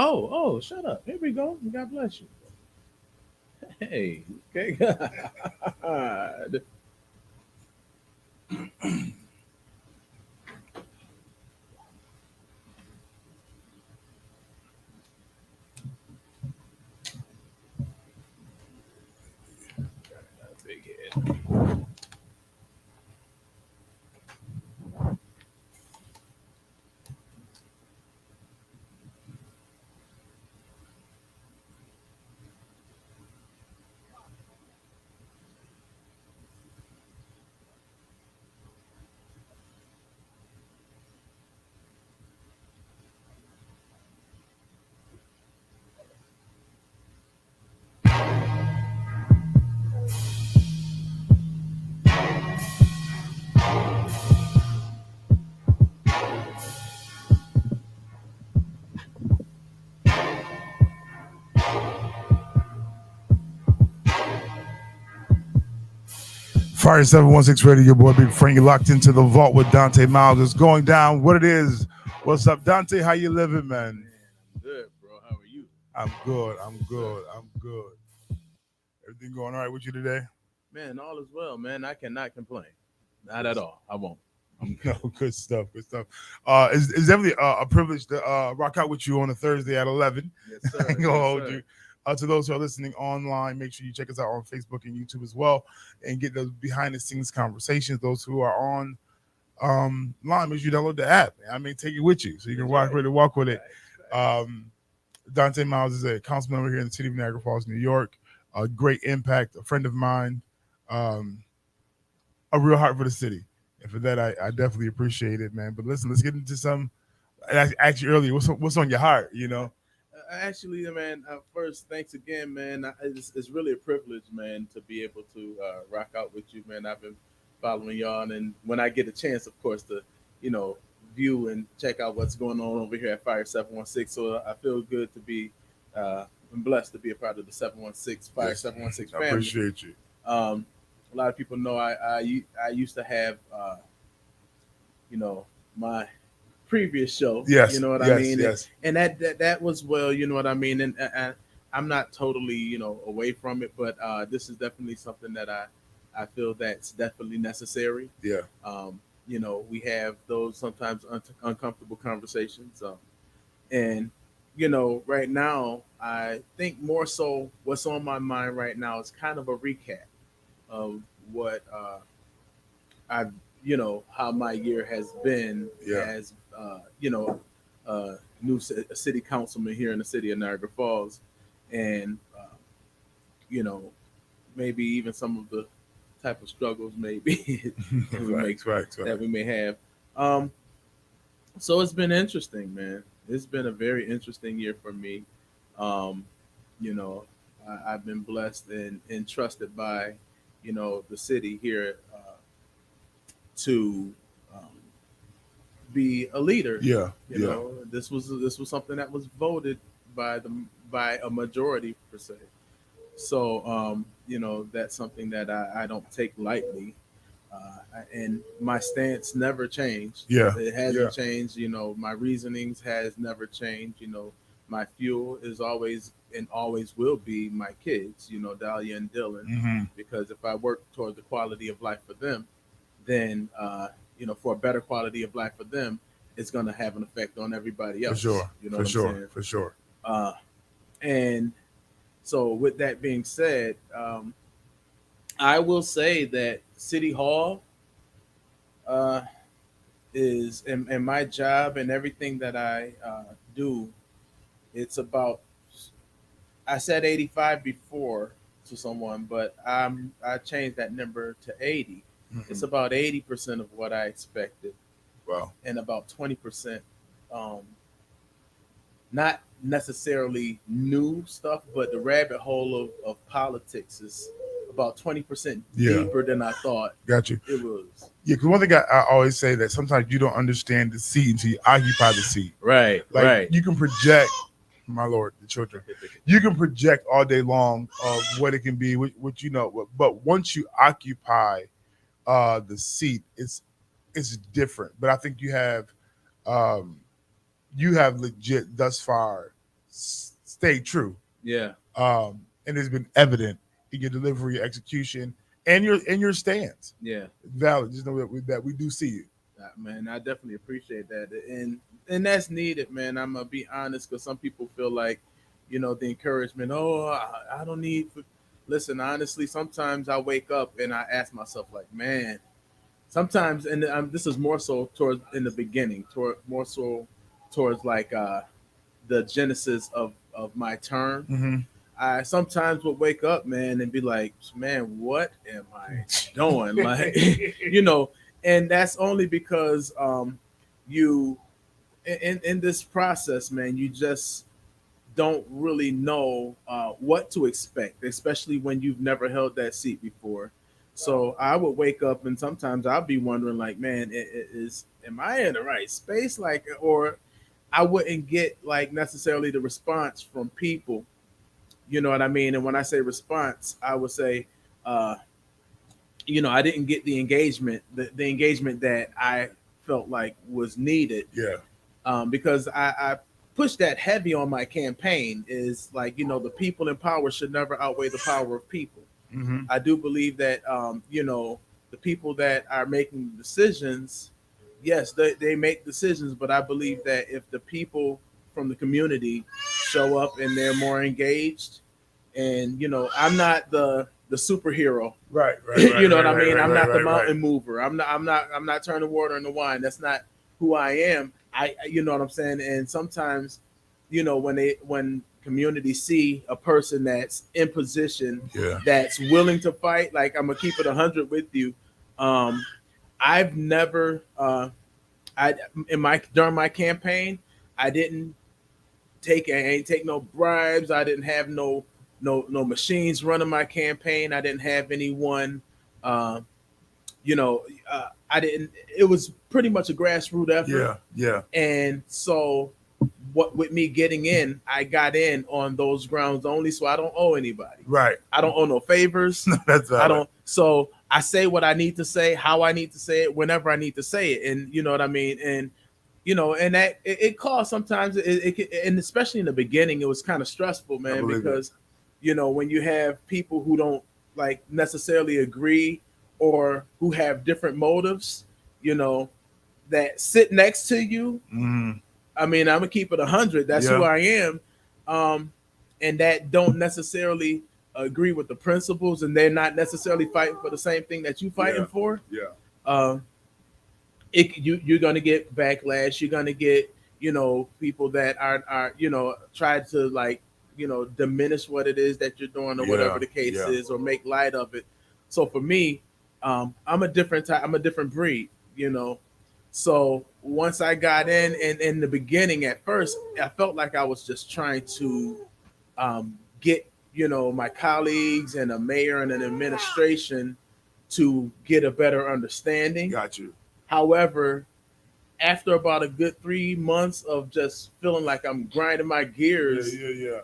Shut up. Here we go. God bless you. Hey, okay, God. Big head. Fire 716 Radio, your boy Big Frank. You locked into the vault with Donta Myles. It's going down. What it is. What's up, Donta? How you living, man? Man, I'm good, bro. How are you? I'm good. I'm Yes, sir. good. I'm good. Everything going all right with you today? Man, all is well, man. I cannot complain. Not at all. I won't. I'm No, good. good stuff. Good stuff. It's definitely a privilege to rock out with you on a Thursday at 11. Yes, I sir. ain't gonna Yes, hold sir. you. To those who are listening online, make sure you check us out on Facebook and YouTube as well, and get those behind the scenes conversations. Those who are on line, make sure you download the app. I mean, take it with you so you can That's walk right. with it, walk with it. Facts, facts. Um, Donta Myles is a council member here in the city of Niagara Falls, New York. A great impact, a friend of mine, um, a real heart for the city. And for that, I definitely appreciate it, man. But listen, let's get into some. I asked you earlier, what's on your heart? You know, Actually, man, first, thanks again, man. It's really a privilege, man, to be able to rock out with you, man. I've been following y'all, and when I get a chance, of course, to, you know, view and check out what's going on over here at Fire 716. So I feel good to be, I'm blessed to be a part of the 716 Fire yes, 716 I family. appreciate you. Um, a lot of people know I used to have, you know, my previous show. You Yes, know what I yes, mean? yes. And that was well. You know what I mean? And I'm not totally away from it, but this is definitely something that I feel that's definitely necessary. Yeah, We have those sometimes uncomfortable conversations, and right now I think more so what's on my mind right now is kind of a recap of what I how my year has been yeah. as new city councilman here in the city of Niagara Falls, and you know maybe even some of the type of struggles maybe that we may Facts, facts, that facts. we may have. Um, so it's been interesting, man. It's been a very interesting year for me. Um, you know, I've been blessed and trusted by the city here to um, be a leader. Yeah, yeah. This was something that was voted by the by a majority per se. So that's something that I don't take lightly, and my stance never changed. Yeah, It yeah. hasn't changed. My reasonings has never changed. My fuel is always and always will be my kids. Dahlia and Dylan, Hmm. because if I work toward the quality of life for them, then for a better quality of life for them, it's going to have an effect on everybody For else. sure, You know for what I'm sure, saying? for sure. Uh, and so, with that being said, I will say that City Hall uh, is, and my job and everything that I do. It's about. I said 85 before to someone, but I changed that number to 80. It's Hmm. about 80% of what I expected, Wow. and about 20% um, not necessarily new stuff, but the rabbit hole of politics is about 20% Yeah, deeper than I thought got you. it was. Yeah, because one thing I always say that sometimes you don't understand the seat until you occupy the seat. Right, Like right. you can project, my lord, the children. You can project all day long of what it can be, what you know, but once you occupy the seat, it's different. But I think um, you have legit thus far stayed true. Yeah. And it's been evident in your delivery, your execution, and your stance. Yeah. Valid. Just know that we do see you. Man, I definitely appreciate that, and that's needed, man. I'm gonna be honest, because some people feel like, the encouragement. Oh, I don't need. Listen, honestly, sometimes I wake up and I ask myself, like, man. Sometimes, and this is more so towards in the beginning, toward more so towards like the genesis of my term. Mm-hmm. I sometimes would wake up, man, and be like, man, what am I doing? Like, you know, and that's only because you in this process, man, you just don't really know what to expect, especially when you've never held that seat before. So I would wake up, and sometimes I'll be wondering, like, man, am I in the right space? Like, or I wouldn't get like necessarily the response from people. You know what I mean? And when I say response, I would say, uh, I didn't get the engagement, the engagement that I felt like was needed, Yeah. because I pushed that heavy on my campaign. Is like, the people in power should never outweigh the power of people. Mm-hmm. I do believe that the people that are making decisions, yes, they make decisions, but I believe that if the people from the community show up and they're more engaged, and I'm not the superhero. Right. You know what I mean? Right. I'm not the Right. mountain mover. I'm not turning water into wine. That's not who I am. You know what I'm saying? And sometimes, when community see a person that's in position, Yeah. that's willing to fight, like, I'm gonna keep it 100 with you. Um, I've never, I in my during my campaign, I didn't I ain't take no bribes. I didn't have no machines running my campaign. I didn't have anyone. Uh, you know, I didn't. It was pretty much a grassroots effort. Yeah. And so, what with me getting in, I got in on those grounds only. So I don't owe anybody. Right. I don't owe no favors. That's valid. I don't. So I say what I need to say, how I need to say it, whenever I need to say it, and you know what I mean. And that it caused sometimes and especially in the beginning, it was kind of stressful, man, because when you have people who don't like necessarily agree, or who have different motives, that sit next to you. Mm. I mean, I'm gonna keep it 100. That's who I am, and that don't necessarily agree with the principles, and they're not necessarily fighting for the same thing that you fighting for. Yeah. Um, you're gonna get backlash. You're gonna get people that are try to like diminish what it is that you're doing, or whatever the case is, or make light of it. So for me, I'm a different type. I'm a different breed. So once I got in in the beginning, at first, I felt like I was just trying to get my colleagues and a mayor and an administration to get a better understanding. Got you. However, after about a good 3 months of just feeling like I'm grinding my gears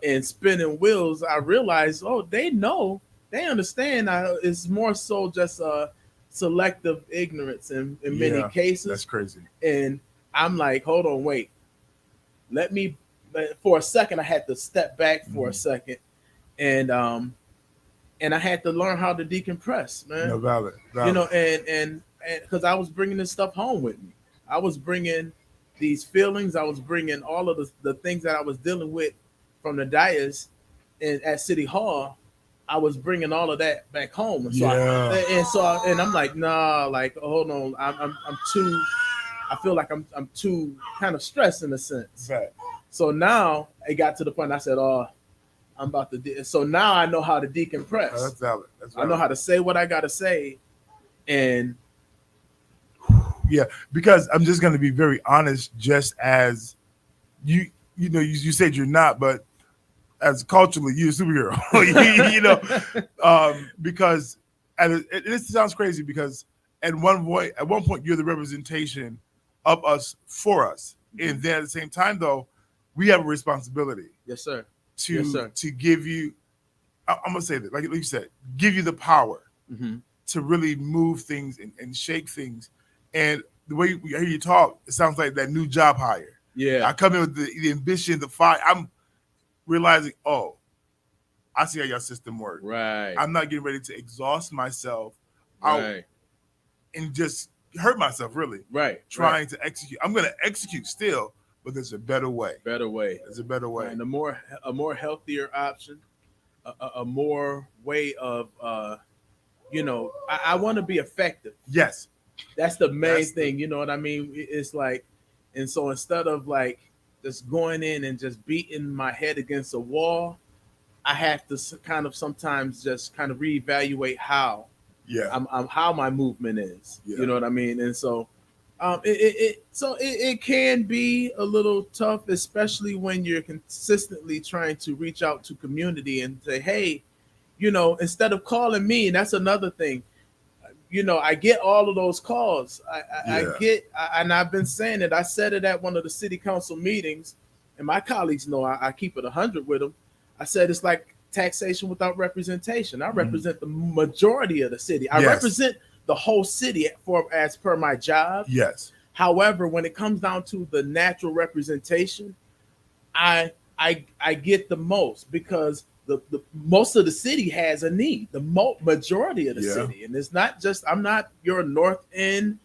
and spinning wheels, I realized, oh, they know, they understand. It's more so just a selective ignorance in many cases. That's crazy. And I'm like, hold on, wait. Let me. For a second, I had to step back for a second, and I had to learn how to decompress, man. No, valid. And because I was bringing this stuff home with me. I was bringing these feelings. I was bringing all of the things that I was dealing with from the dais and at City Hall. I was bringing all of that back home. And so I'm like, nah, like, hold on. I'm too, I feel like I'm too kind of stressed in a sense. Right. So now it got to the point I said, oh, I'm about to. So now I know how to decompress. Oh, that's valid. I know how to say what I got to say. And yeah, because I'm just going to be very honest, just as you said you're not, but as culturally, you're a superhero, because this sounds crazy, because at one point you're the representation of us for us. And then at the same time, though, we have a responsibility. Yes, sir. To give you, I'm going to say that, like you said, give you the power to really move things and shake things. And the way we hear you talk, it sounds like that new job hire. Yeah. I come in with the ambition, the fire. realizing, oh, I see how your system works. Right. I'm not getting ready to exhaust myself out Right. and just hurt myself, really, Right. Right. trying to execute. I'm going to execute still, but there's a better way. Better way. There's a better way. And a more healthier option, a more way of I want to be effective. Yes. That's the main That's thing. You know what I mean? It's like, and so instead of like just going in and just beating my head against a wall, I have to kind of sometimes just kind of reevaluate how Yeah. I'm how my movement is. Yeah. You know what I mean? And so, it can be a little tough, especially when you're consistently trying to reach out to community and say, hey, instead of calling me, and that's another thing. I get all of those calls. I Yeah. get, and I've been saying it. I said it at one of the city council meetings, and my colleagues know I keep it 100 with them. I said it's like taxation without representation. I represent the majority of the city. I Yes. represent the whole city as per my job. Yes. However, when it comes down to the natural representation, I get the most because the most of the city has a need. The majority of the Yeah. city, and it's not just I'm not your North End,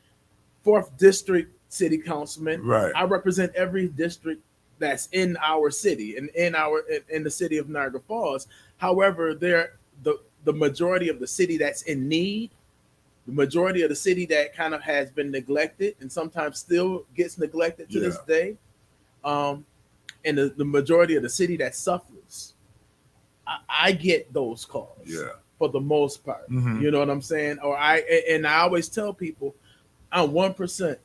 4th District city councilman. Right. I represent every district that's in our city and in the city of Niagara Falls. However, the majority of the city that's in need, the majority of the city that kind of has been neglected and sometimes still gets neglected to this day, and the majority of the city that suffers, I get those calls. Yeah. For the most part, Mhm. you know what I'm saying? And I always tell people, I'm 1%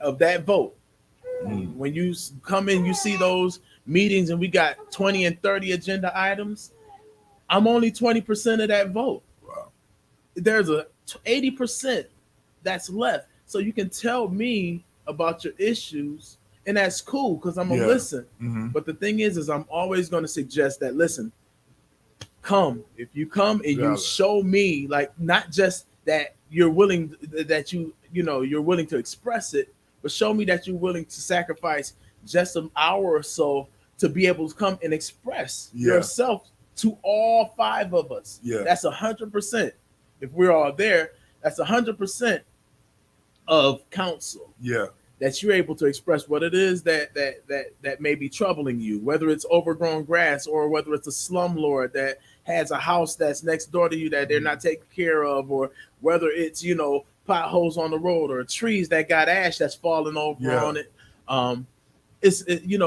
of that vote. When you come in, you see those meetings, and we got 20 and 30 agenda items. I'm only 20% of that vote. Wow. There's a 80% that's left. So you can tell me about your issues, and that's cool because I'm gonna listen. Mhm. But the thing is I'm always going to suggest that listen, come. If you come and you Valid. show me, like, not just that you're willing, that you're willing to express it, but show me that you're willing to sacrifice just an hour or so to be able to come and express yourself to all 5 of us. Yeah. That's 100%. If we're all there, that's 100% of council. Yeah. That you're able to express what it is that may be troubling you, whether it's overgrown grass or whether it's a slumlord that has a house that's next door to you that they're not taking care of, or whether it's potholes on the road or trees that got ash that's falling over on it.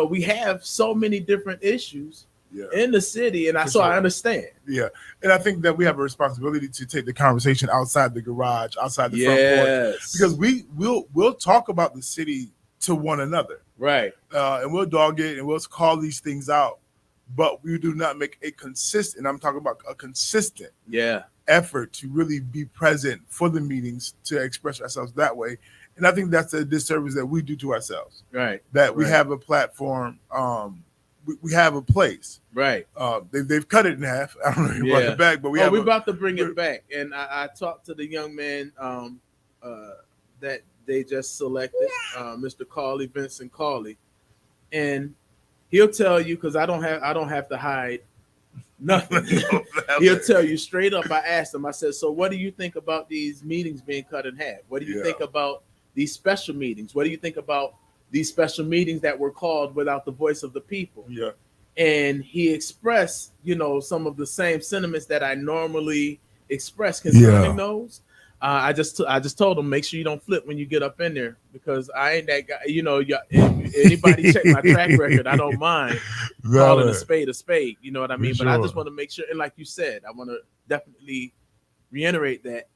We have so many different issues in the city, and I understand. Yeah, and I think that we have a responsibility to take the conversation outside the garage, outside the front porch, because we'll talk about the city to one another, right? And we'll dog it and we'll call these things out, but we do not make a consistent. And I'm talking about a consistent, effort to really be present for the meetings, to express ourselves that way. And I think that's a disservice that we do to ourselves, right? That we have a platform. We have a place, right? They've cut it in half. I don't know if you brought it back, but we're about to bring it back. And I talked to the young man that they just selected, Mr. Cawley, Vincent Cawley, and he'll tell you, because I don't have to hide nothing. He'll tell you straight up. I asked him. I said, "So what do you think about these meetings being cut in half? What do you think about these special meetings? What do you think about these special meetings that were called without the voice of the people?" Yeah. And he expressed, some of the same sentiments that I normally express concerning those. I just told him, make sure you don't flip when you get up in there, because I ain't that guy. If anybody check my track record, I don't mind calling a spade. You know what I mean? But I just want to make sure, and like you said, I want to definitely reiterate that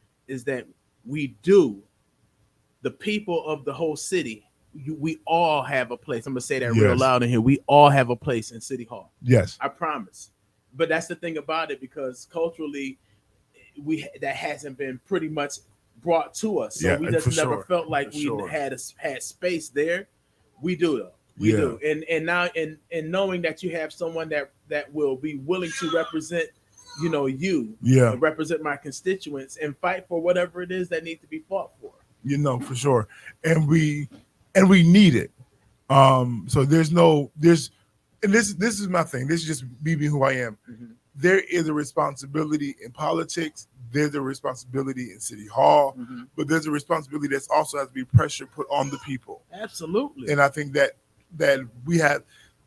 the people of the whole city, we all have a place. I'm gonna say that real loud in here. We all have a place in City Hall. Yes, I promise. But that's the thing about it, because culturally, that hasn't been pretty much brought to us. So we just never felt like we had space there. We do though. We do. And now in knowing that you have someone that will be willing to represent, and represent my constituents and fight for whatever it is that needs to be fought for. For sure. And we need it. So there's and this is my thing. This is just me being who I am. Mhm. There is a responsibility in politics. There's a responsibility in City Hall, Mhm. but there's a responsibility that's also has to be pressure put on the people. Absolutely. And I think that we have.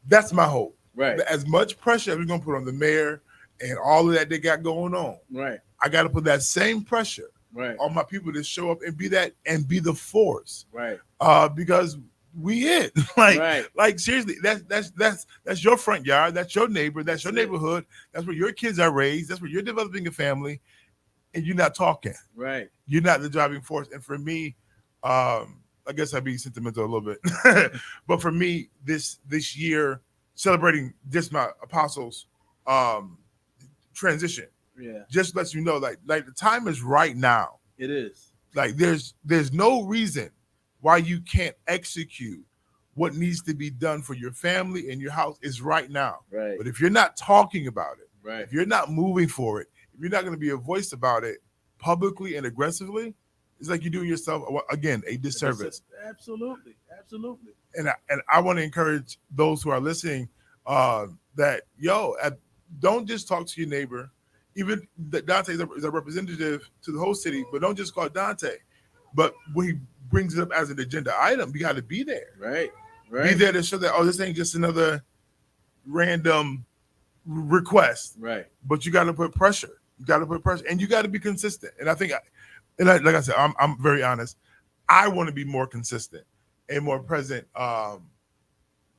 That's my hope. Right. As much pressure as we're gonna put on the mayor and all of that they got going on, Right. I got to put that same pressure Right. on my people to show up and be that and be the force. Right. Because we it like Right. like seriously, that's your front yard, that's your neighbor, that's your That's it. neighborhood, that's where your kids are raised, that's where you're developing a family, and you're not talking. Right. You're not the driving force. And for me, I guess I'd be sentimental a little bit, but for me, this year celebrating just my apostles um, transition Yeah. just lets you know, like the time is right now. It is. Like there's no reason why you can't execute what needs to be done for your family and your house is right now. Right. But if you're not talking about it, Right. if you're not moving for it, if you're not going to be a voice about it publicly and aggressively, it's like you're doing yourself again a disservice. Absolutely. Absolutely. And I want to encourage those who are listening that don't just talk to your neighbor. Even that Dante is a representative to the whole city, but don't just call Dante. But when he brings it up as an agenda item, you got to be there. Right. Be Right. there to show that this ain't just another random request. Right. But you got to put pressure. You got to put pressure, and you got to be consistent. And I think, like I said, I'm very honest. I want to be more consistent and more present,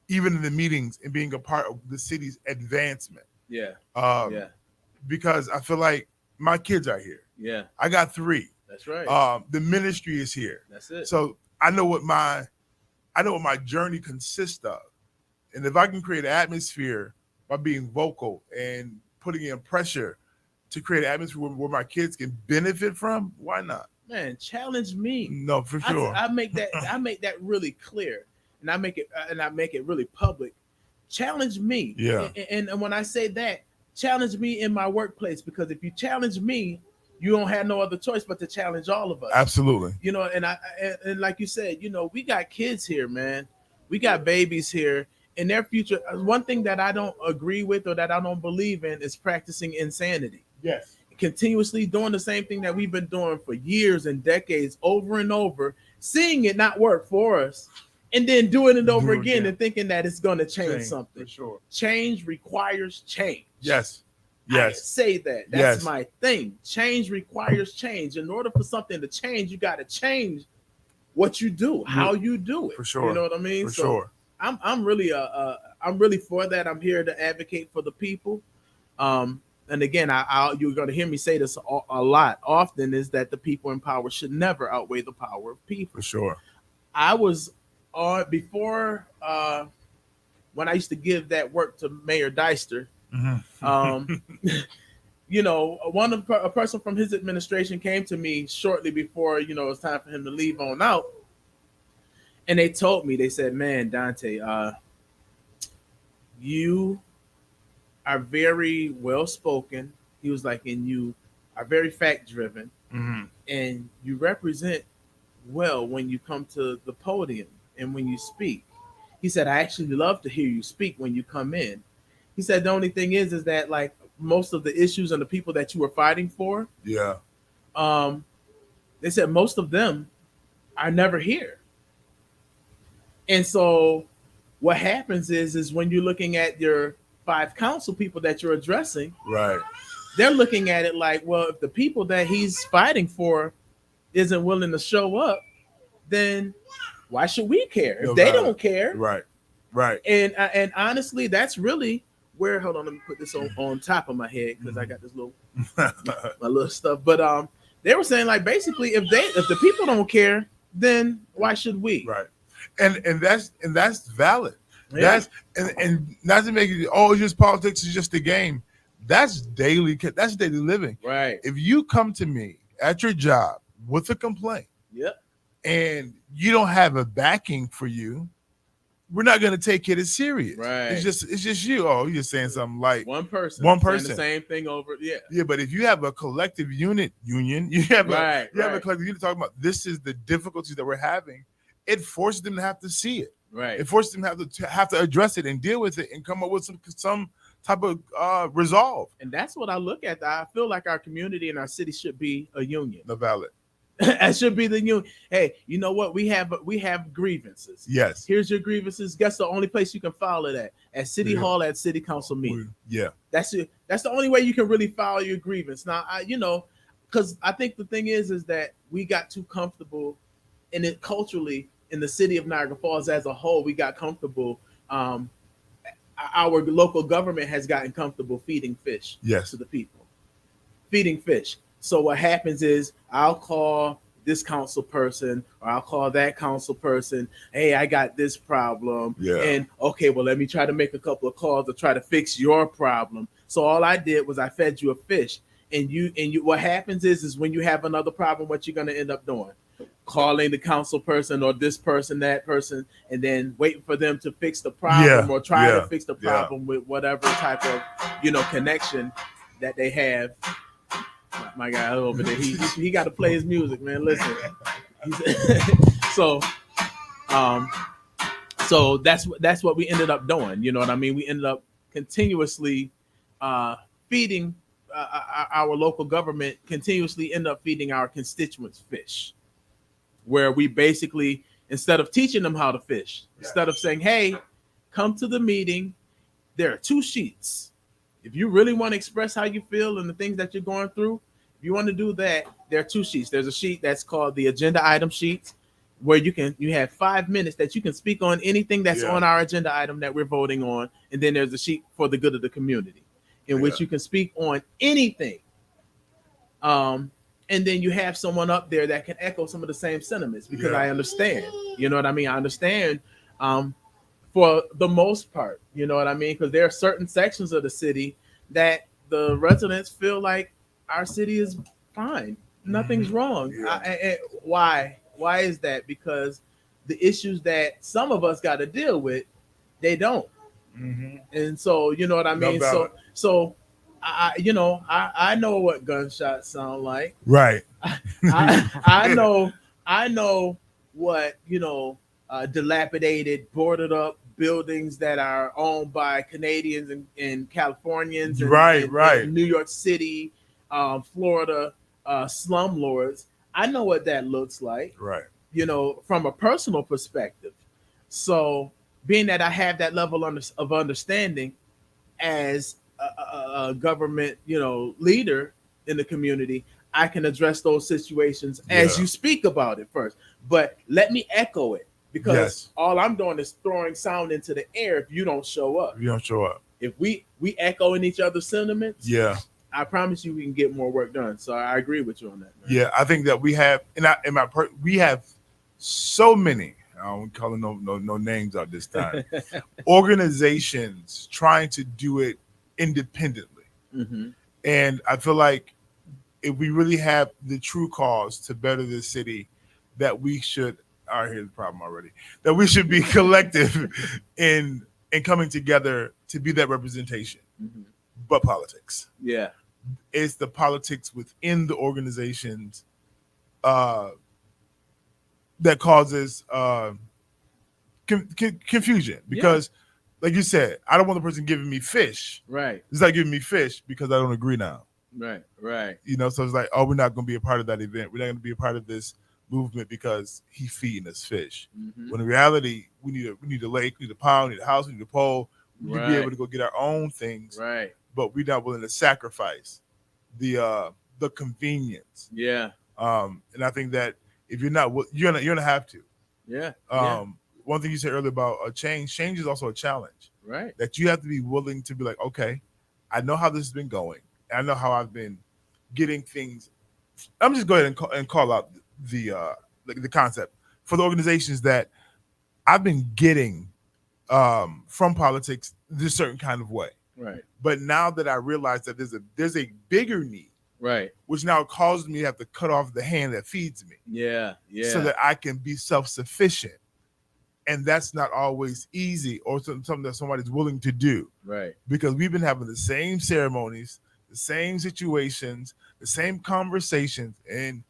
even in the meetings and being a part of the city's advancement. Yeah. Yeah. Because I feel like my kids are here. Yeah. I got 3. That's right. The ministry is here. That's it. So I know what my journey consists of, and if I can create an atmosphere by being vocal and putting in pressure to create an atmosphere where my kids can benefit from, why not? Man, challenge me. No, for sure. I make that really clear, and I make it really public. Challenge me. Yeah. And when I say that, challenge me in my workplace, because if you challenge me, you don't have no other choice but to challenge all of us. Absolutely. And like you said, we got kids here, man. We got babies here, and their future. One thing that I don't agree with or that I don't believe in is practicing insanity. Yes. Continuously doing the same thing that we've been doing for years and decades, over and over, seeing it not work for us, and then doing it over again and thinking that it's going to change something. For sure. Change requires change. Yes. I say that. That's my thing. Change requires change. In order for something to change, you got to change what you do, how you do it. For sure. You know what I mean? For sure. I'm really for that. I'm here to advocate for the people. And again, you're going to hear me say this a lot often, is that the people in power should never outweigh the power of people. For sure. I was before when I used to give that work to Mayor Deister. Mm-hmm. A person from his administration came to me shortly before it was time for him to leave on out, and they said, "Man, Dante, you are very well spoken." He was like, "And you are very fact driven, and you represent well when you come to the podium and when you speak." He said, "I actually love to hear you speak when you come in." He said, "The only thing is that like most of the issues and the people that you were fighting for, they said most of them are never here." And so what happens is when you're looking at your 5 council people that you're addressing, right, they're looking at it like, well, if the people that he's fighting for isn't willing to show up, then why should we care if they don't care? Right. And honestly, that's really where, hold on, let me put this on top of my head, because I got this little my little stuff. But they were saying, like, basically, if the people don't care, then why should we? Right. And that's valid. Yeah. And not to make it it's just politics, is just a game. That's daily living. Right. If you come to me at your job with a complaint, and you don't have a backing for you, we're not going to take it as serious. Right. It's just you. Oh, you're saying something like one person saying the same thing over. Yeah. But if you have a collective union, you have a collective unit talking about this is the difficulties that we're having. It forces them to have to see it. Right. It forces them to have to address it and deal with it and come up with some type of resolve. And that's what I look at. I feel like our community and our city should be a union. No valid. That should be the union. Hey, you know what? We have grievances. Yes. Here's your grievances. Guess the only place you can file it at City Yeah. Hall, at City Council meeting. Yeah. That's it. That's the only way you can really file your grievance. Now, because I think the thing is that we got too comfortable in it culturally in the city of Niagara Falls as a whole. We got comfortable. Our local government has gotten comfortable feeding fish Yes. to the people, feeding fish. So what happens is I'll call this council person or I'll call that council person. Hey, I got this problem. Yeah. And okay, well, let me try to make a couple of calls to try to fix your problem. So all I did was I fed you a fish. And you what happens is when you have another problem, what you're gonna end up doing? Calling the council person or this person, that person, and then waiting for them to fix the problem or try to fix the problem with whatever type of connection that they have. My guy over there, he got to play his music, man. Listen, so so that's what we ended up doing. You know what I mean? We ended up continuously feeding our local government. Continuously end up feeding our constituents fish, where we basically, instead of teaching them how to fish, instead of saying, "Hey, come to the meeting," there are 2 sheets. If you really want to express how you feel and the things that you're going through, if you want to do that, there are 2 sheets. There's a sheet that's called the agenda item sheet, where you have 5 minutes that you can speak on anything that's on our agenda item that we're voting on, and then there's a sheet for the good of the community, in which you can speak on anything. And then you have someone up there that can echo some of the same sentiments, because I understand. You know what I mean? I understand. For the most part, you know what I mean? Because there are certain sections of the city that the residents feel like our city is fine. Nothing's wrong. Why? Why is that? Because the issues that some of us got to deal with, they don't. And so, you know what I mean? So I know what gunshots sound like. Right. I know what, dilapidated, boarded up buildings that are owned by Canadians and Californians, and, and New York City, Florida, slumlords. I know what that looks like, right? From a personal perspective. So, being that I have that level of understanding as a government, leader in the community, I can address those situations as you speak about it first. But let me echo it, because all I'm doing is throwing sound into the air if you don't show up. If we echo in each other's sentiments, I promise you we can get more work done. So I agree with you on that, man. Yeah, I think that we have we have so many, I don't call them no names out this time, organizations trying to do it independently. And I feel like if we really have the true cause to better this city, that we should, here's the problem already, that we should be collective in coming together to be that representation. But politics. Yeah. It's the politics within the organizations that causes confusion, because like you said, I don't want the person giving me fish. Right. It's not giving me fish because I don't agree now. Right. So it's like, oh, we're not going to be a part of that event. We're not going to be a part of this movement because he's feeding us fish. When in reality, we need a lake, we need a pond, we need a house, we need a pole. We need to be able to go get our own things. Right. But we're not willing to sacrifice the convenience. Yeah. And I think that if you're not, you're gonna have to. Yeah. One thing you said earlier about a change is also a challenge. Right. That you have to be willing to be like, okay, I know how this has been going. I know how I've been getting things. I'm just go ahead and call out the concept for the organizations that I've been getting from politics this certain kind of way. Right. But now that I realize that there's a bigger need, right, which now causes me to have to cut off the hand that feeds me. Yeah. So that I can be self-sufficient. And that's not always easy or something that somebody's willing to do. Right. Because we've been having the same ceremonies, the same situations, the same conversations, and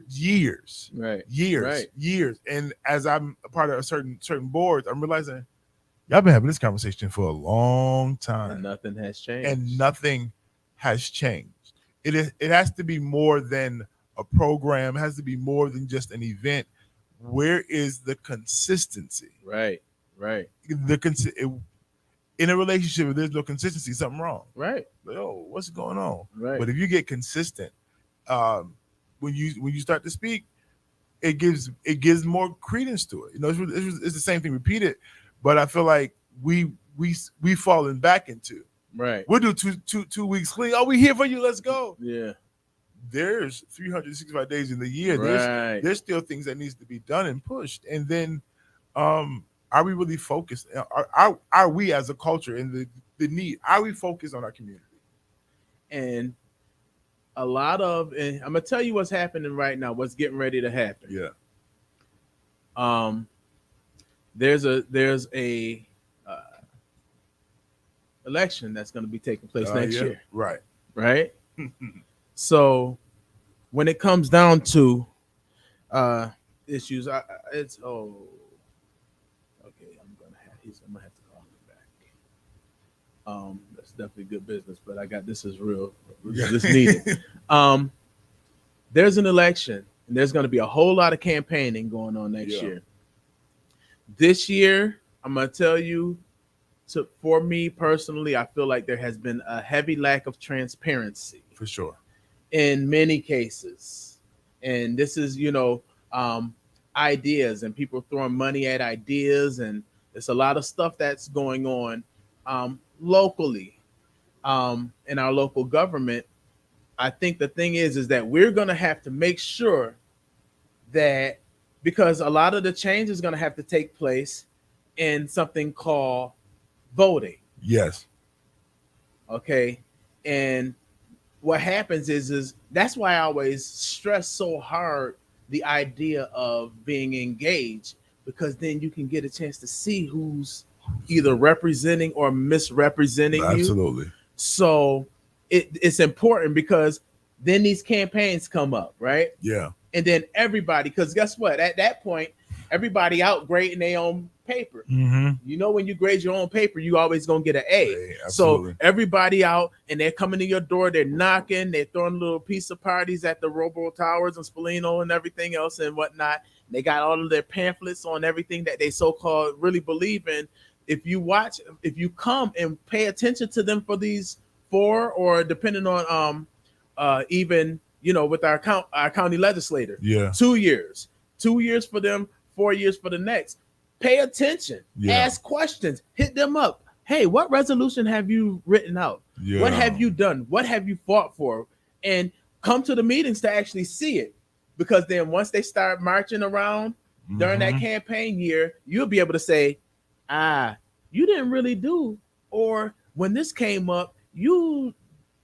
Years, Right. years, Right. years. And as I'm a part of a certain boards, I'm realizing y'all been having this conversation for a long And time, nothing has and changed. nothing has changed. It has to be more than a program. It has to be more than just an event. Where is the consistency? Right. Right. In a relationship, if there's no consistency, something wrong. Right. Like, oh, what's going on? Right. But if you get consistent, um, when you start to speak, it gives more credence to it. It's the same thing repeated, but I feel like we fallen back into. Right. We'll do 2 weeks clean. Oh, we here for you. Let's go. Yeah. There's 365 days in the year. Right. There's still things that needs to be done and pushed. And then, are we really focused? Are we as a culture in the need? Are we focused on our community? And a lot of, and I'm gonna tell you what's happening right now. What's getting ready to happen. Yeah. Um. There's a uh, election that's going to be taking place next Yeah. year. Right. Right. So when it comes down to uh issues, it's okay. I'm gonna have to call him back. That's definitely good business, but I got this is real. This needed. Um, there's an election, and there's going to be a whole lot of campaigning going on next Yeah. year. This year, I'm gonna tell you, for me personally, I feel like there has been a heavy lack of transparency For sure. in many cases. And this is, um, ideas and people throwing money at ideas. And there's a lot of stuff that's going on locally in our local government. I think the thing is that we're going to have to make sure that because a lot of the change is going to have to take place in something called voting. Yes. Okay. And what happens is that's why I always stress so hard the idea of being engaged because then you can get a chance to see who's either representing or misrepresenting you. Absolutely. So it's important because then these campaigns come up, right? Yeah. And then everybody, because guess what? At that point, everybody out grading their own paper. Mm-hmm. You know, when you grade your own paper, you always gonna get an A. Hey, So absolutely. everybody out and they're coming to your door, they're knocking, they're throwing little pizza parties at the Robo Towers and Spolino and everything else and whatnot. They got all of their pamphlets on everything that they so-called really believe in. If you come and pay attention to them for these 4 or depending on even with our county legislator, Yeah. 2 years, 2 years for them, 4 years for the next. Pay attention, Yeah. ask questions, hit them up. Hey, what resolution have you written out? Yeah. What have you done? What have you fought for? And come to the meetings to actually see it. Because then once they start marching around during that campaign year, you'll be able to say, you didn't really do, or when this came up, you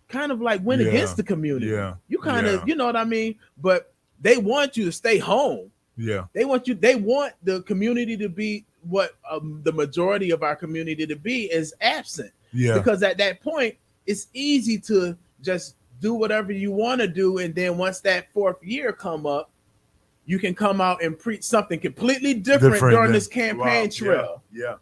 kind of like went Yeah. against the community. Yeah. You kind Yeah. of, you know what I mean? But they want you to stay home. Yeah. They want the community to be what the majority of our community to be is absent. Yeah. Because at that point, it's easy to just do whatever you want to do. And then once that 4th year come up, you can come out and preach something completely different during this campaign trail. Yeah.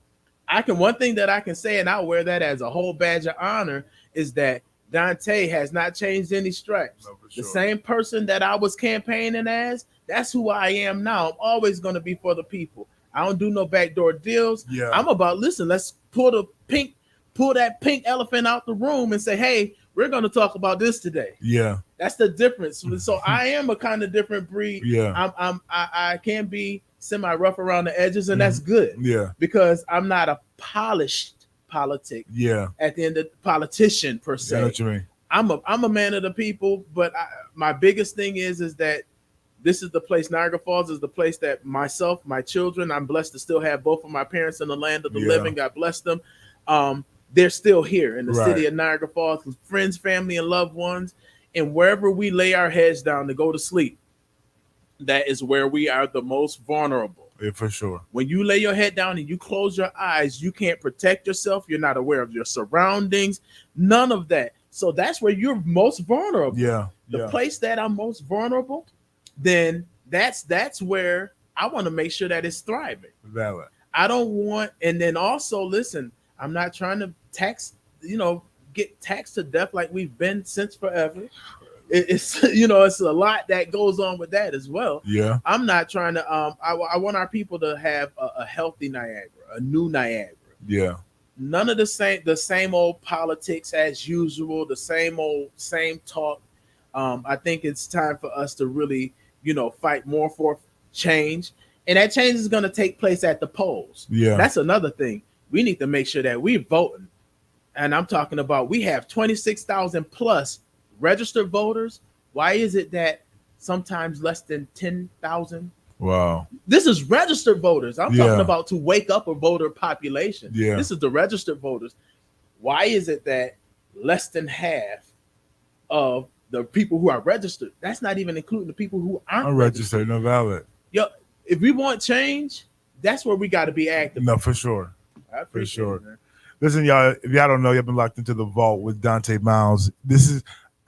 One thing that I can say, and I'll wear that as a whole badge of honor, is that Donta has not changed any stripes. No, for The sure. same person that I was campaigning as, that's who I am now. I'm always going to be for the people. I don't do no backdoor deals. Yeah. I'm about, listen, let's pull that pink elephant out the room and say, hey, we're going to talk about this today. Yeah. That's the difference. So I am a kind of different breed. Yeah. I can be semi rough around the edges, and that's good. Yeah. Because I'm not a polished politic. Yeah. At the end of politician per se. I know what you mean. I'm a man of the people, but my biggest thing is that this is the place. Niagara Falls is the place that myself, my children, I'm blessed to still have both of my parents in the land of the living. God bless them. They're still here in the city of Niagara Falls, with friends, family, and loved ones. And wherever we lay our heads down to go to sleep, that is where we are the most vulnerable. Yeah, for sure. When you lay your head down and you close your eyes, you can't protect yourself. You're not aware of your surroundings, none of that. So that's where you're most vulnerable. Yeah. The place that I'm most vulnerable then that's where I want to make sure that it's thriving. Valid. I don't want, and then also listen, I'm not trying to tax, get taxed to death like we've been since forever. It's it's a lot that goes on with that as well. Yeah. I'm not trying to. I want our people to have a healthy Niagara, a new Niagara. Yeah. None of the same old politics as usual, the same talk. I think it's time for us to really fight more for change, and that change is going to take place at the polls. Yeah. That's another thing. We need to make sure that we're voting, and I'm talking about we have 26,000 plus registered voters. Why is it that sometimes less than 10,000? Wow. This is registered voters. I'm talking Yeah. about to wake up a voter population. Yeah. This is the registered voters. Why is it that less than half of the people who are registered, that's not even including the people who aren't Unregistered, no valid. Yo, if we want change, that's where we got to be active. No, for sure. I appreciate sure. it, man. Listen, y'all, if y'all don't know, y'all been locked into the vault with Donta Myles.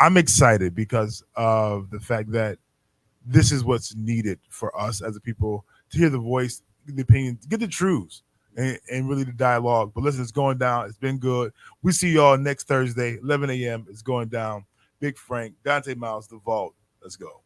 I'm excited because of the fact that this is what's needed for us as a people to hear the voice, the opinion, get the truths, and really the dialogue. But listen, it's going down. It's been good. We see y'all next Thursday, 11 a.m. It's going down. Big Frank, Donta Myles, the vault. Let's go.